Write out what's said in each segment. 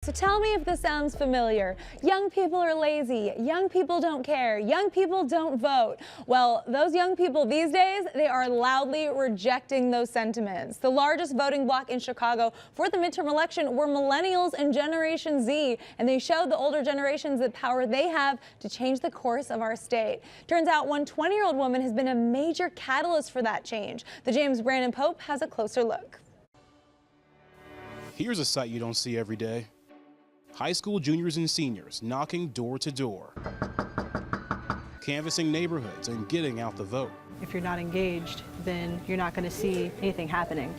So tell me if this sounds familiar. Young people are lazy, young people don't care, young people don't vote. Well, those young people these days, they are loudly rejecting those sentiments. The largest voting bloc in Chicago for the midterm election were Millennials and Generation-Z, and they showed the older generations the power they have to change the course of our state. Turns out one 20-year-old woman has been a major catalyst for that change. The James Brandon Pope has a closer look. Here's a sight you don't see every day. High school juniors and seniors knocking door to door, canvassing neighborhoods and getting out the vote. If you're not engaged, then you're not going to see anything happening.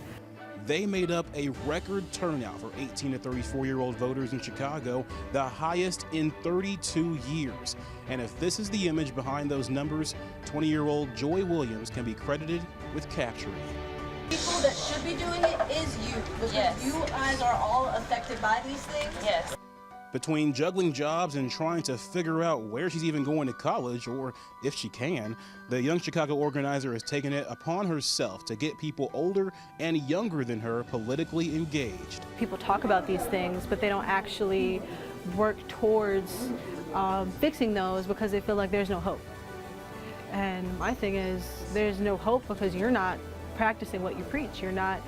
They made up a record turnout for 18 to 34-year-old voters in Chicago, the highest in 32 years. And if this is the image behind those numbers, 20-year-old Joy Williams can be credited with capturing it. People that should be doing it is you, because you guys are all affected by these things. Yes. Between juggling jobs and trying to figure out where she's even going to college, or if she can, the Young Chicago organizer has taken it upon herself to get people older and younger than her politically engaged. People talk about these things, but they don't actually work towards fixing those because they feel like there's no hope. And my thing is, there's no hope because you're not practicing what you preach. You're not,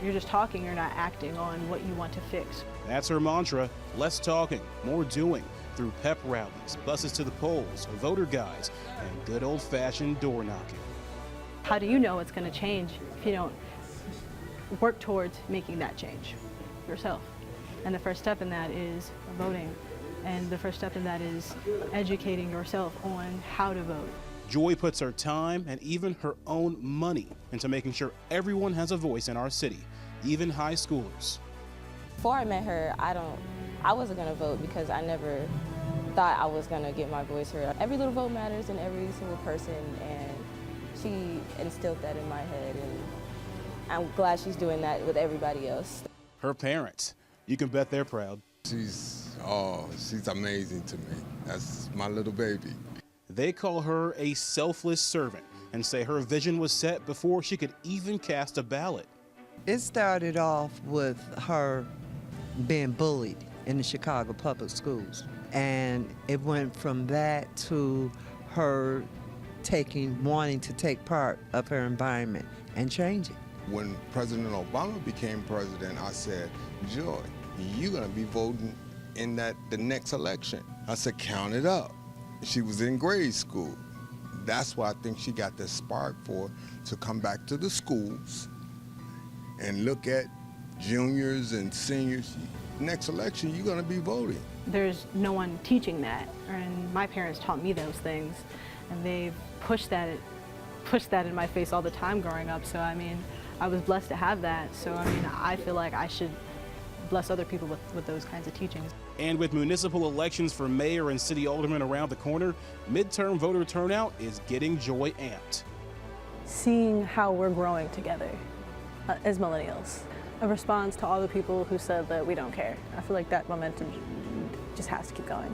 you're just talking, you're not acting on what you want to fix. That's her mantra, less talking, more doing, through pep rallies, buses to the polls, voter guides, and good old-fashioned door knocking. How do you know it's going to change if you don't work towards making that change yourself? And the first step in that is voting. And the first step in that is educating yourself on how to vote. Joy puts her time and even her own money into making sure everyone has a voice in our city, even high schoolers. Before I met her, I wasn't gonna vote because I never thought I was gonna get my voice heard. Every little vote matters in every single person, and she instilled that in my head, and I'm glad she's doing that with everybody else. Her parents, you can bet they're proud. She's amazing to me. That's my little baby. They call her a selfless servant and say her vision was set before she could even cast a ballot. It started off with her being bullied in the Chicago public schools. And it went from that to her wanting to take part of her environment and change it. When President Obama became president, I said, Joy, you're gonna be voting in the next election. I said, count it up. She was in grade school. That's why I think she got the spark to come back to the schools and look at juniors and seniors. Next election, you're gonna be voting. There's no one teaching that, and my parents taught me those things, and they've pushed that in my face all the time growing up. So I mean, I was blessed to have that. So I mean, I feel like I should bless other people with those kinds of teachings. And with municipal elections for mayor and city aldermen around the corner, midterm voter turnout is getting Joy amped. Seeing how we're growing together as millennials, a response to all the people who said that we don't care. I feel like that momentum just has to keep going.